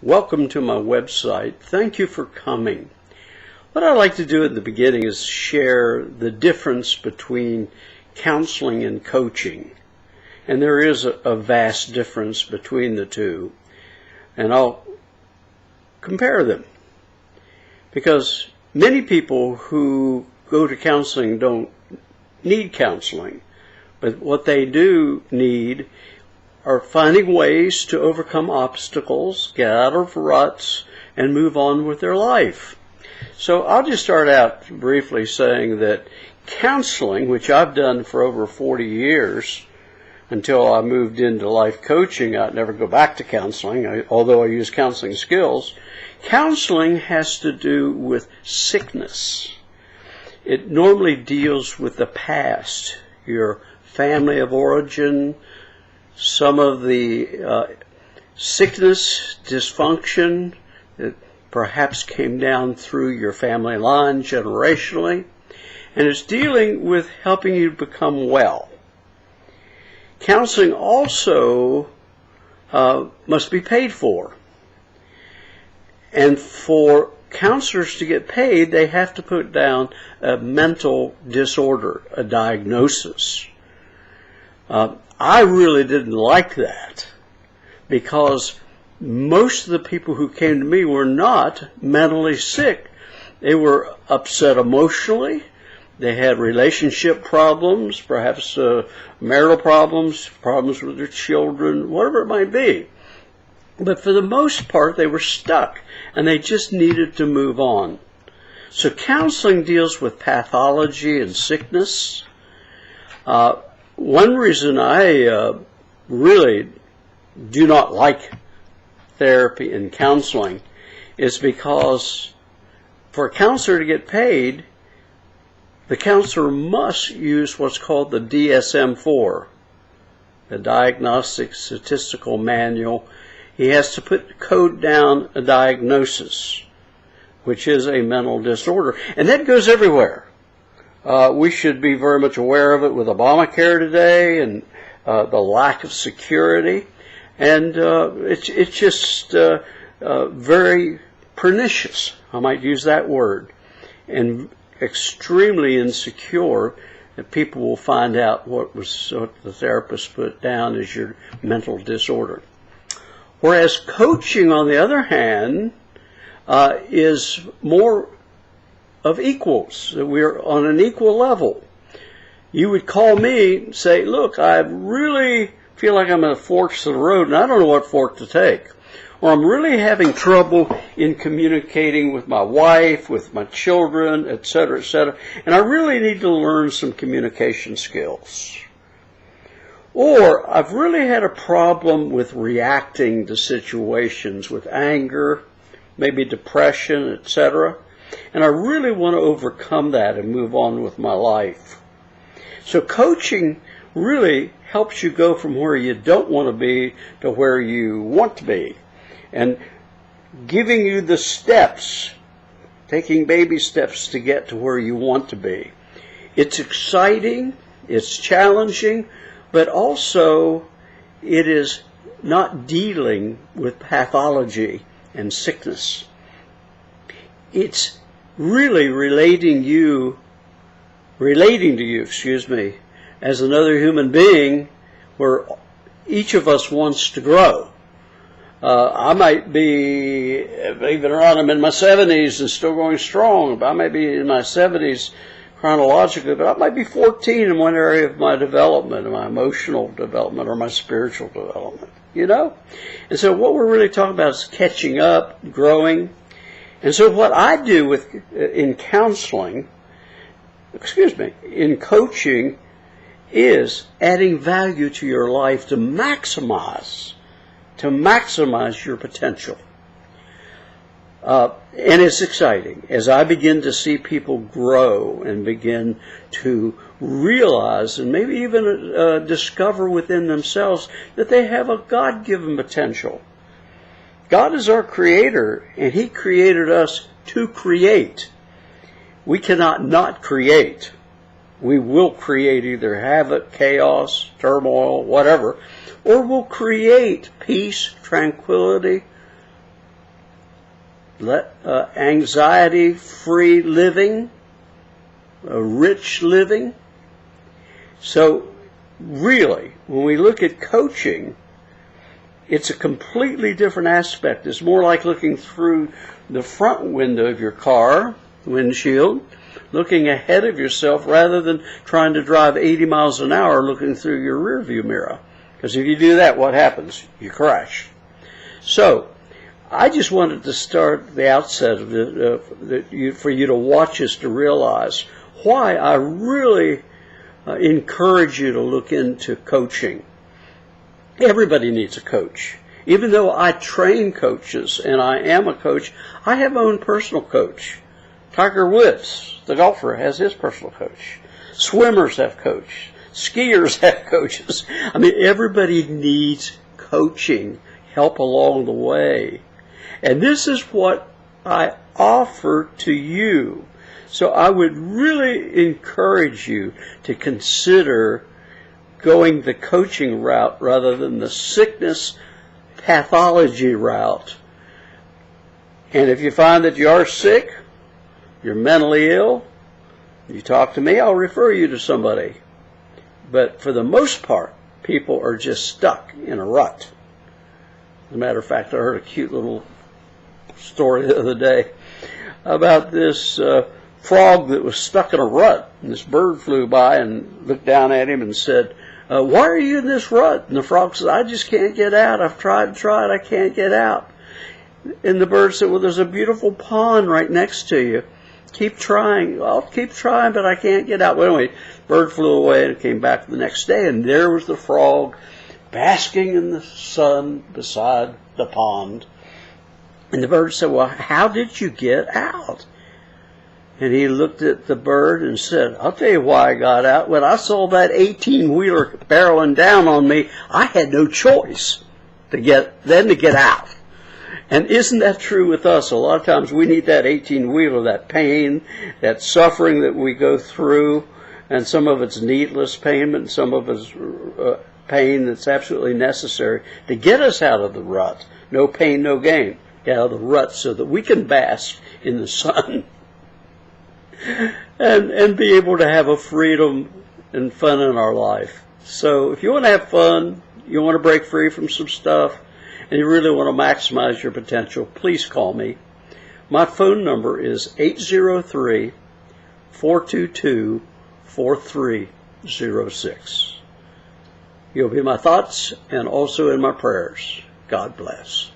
Welcome to my website. Thank you for coming. What I'd like to do at the beginning is share the difference between counseling and coaching. And there is a vast difference between the two. And I'll compare them. Because many people who go to counseling don't need counseling. But what they do need are finding ways to overcome obstacles, get out of ruts, and move on with their life. So I'll just start out briefly saying that counseling, which I've done for over 40 years, until I moved into life coaching, I'd never go back to counseling, although I use counseling skills. Counseling has to do with sickness. It normally deals with the past, your family of origin, some of the sickness, dysfunction that perhaps came down through your family line generationally, and it's dealing with helping you become well. Counseling also must be paid for. And for counselors to get paid, they have to put down a mental disorder, a diagnosis. I really didn't like that because most of the people who came to me were not mentally sick. They were upset emotionally. They had relationship problems, perhaps marital problems, problems with their children, whatever it might be. But for the most part, they were stuck and they just needed to move on. So counseling deals with pathology and sickness. One reason I really do not like therapy and counseling is because for a counselor to get paid, the counselor must use what's called the DSM-4, the Diagnostic Statistical Manual. He has to code down a diagnosis, which is a mental disorder. And that goes everywhere. We should be very much aware of it with ObamaCare today and the lack of security. And it's just very pernicious, I might use that word, and extremely insecure that people will find out what the therapist put down as your mental disorder. Whereas coaching, on the other hand, is more of equals, that we're on an equal level. You would call me and say, look, I really feel like I'm at forks of the road and I don't know what fork to take. Or I'm really having trouble in communicating with my wife, with my children, etc., and I really need to learn some communication skills. Or I've really had a problem with reacting to situations with anger, maybe depression, etc., and I really want to overcome that and move on with my life. So coaching really helps you go from where you don't want to be to where you want to be. And giving you the steps, taking baby steps to get to where you want to be. It's exciting, it's challenging, but also it is not dealing with pathology and sickness. It's really relating to you, as another human being where each of us wants to grow. I might be, even around, I'm in my 70s and still going strong. I may be in my 70s chronologically, but I might be 14 in one area of my development, my emotional development or my spiritual development, And so what we're really talking about is catching up, growing. And so what I do in coaching is adding value to your life to maximize your potential. And it's exciting as I begin to see people grow and begin to realize and maybe even discover within themselves that they have a God-given potential. God is our creator, and He created us to create. We cannot not create. We will create either havoc, chaos, turmoil, whatever, or we'll create peace, tranquility, anxiety-free living, a rich living. So really, when we look at coaching, it's a completely different aspect. It's more like looking through the front window of your car, windshield, looking ahead of yourself rather than trying to drive 80 miles an hour looking through your rearview mirror. Because if you do that, what happens? You crash. So, I just wanted to start the outset of for you to watch us to realize why I really encourage you to look into coaching. Everybody needs a coach. Even though I train coaches and I am a coach, I have my own personal coach. Tiger Woods, the golfer, has his personal coach. Swimmers have coaches. Skiers have coaches. I mean, everybody needs coaching, help along the way. And this is what I offer to you. So I would really encourage you to consider going the coaching route rather than the sickness pathology route. And if you find that you are sick, you're mentally ill, you talk to me, I'll refer you to somebody. But for the most part, people are just stuck in a rut. As a matter of fact, I heard a cute little story the other day about this frog that was stuck in a rut. And this bird flew by and looked down at him and said, why are you in this rut? And the frog said, I just can't get out. I've tried and tried. I can't get out. And the bird said, well, there's a beautiful pond right next to you. Keep trying. I'll keep trying, but I can't get out. Well, anyway, bird flew away and came back the next day, and there was the frog basking in the sun beside the pond. And the bird said, well, how did you get out? And he looked at the bird and said, I'll tell you why I got out. When I saw that 18-wheeler barreling down on me, I had no choice to get out. And isn't that true with us? A lot of times we need that 18-wheeler, that pain, that suffering that we go through, and some of it's needless pain, and some of it's pain that's absolutely necessary to get us out of the rut. No pain, no gain. Get out of the rut so that we can bask in the sun and be able to have a freedom and fun in our life. So if you want to have fun, you want to break free from some stuff, and you really want to maximize your potential, please call me. My phone number is 803-422-4306. You'll be in my thoughts and also in my prayers. God bless.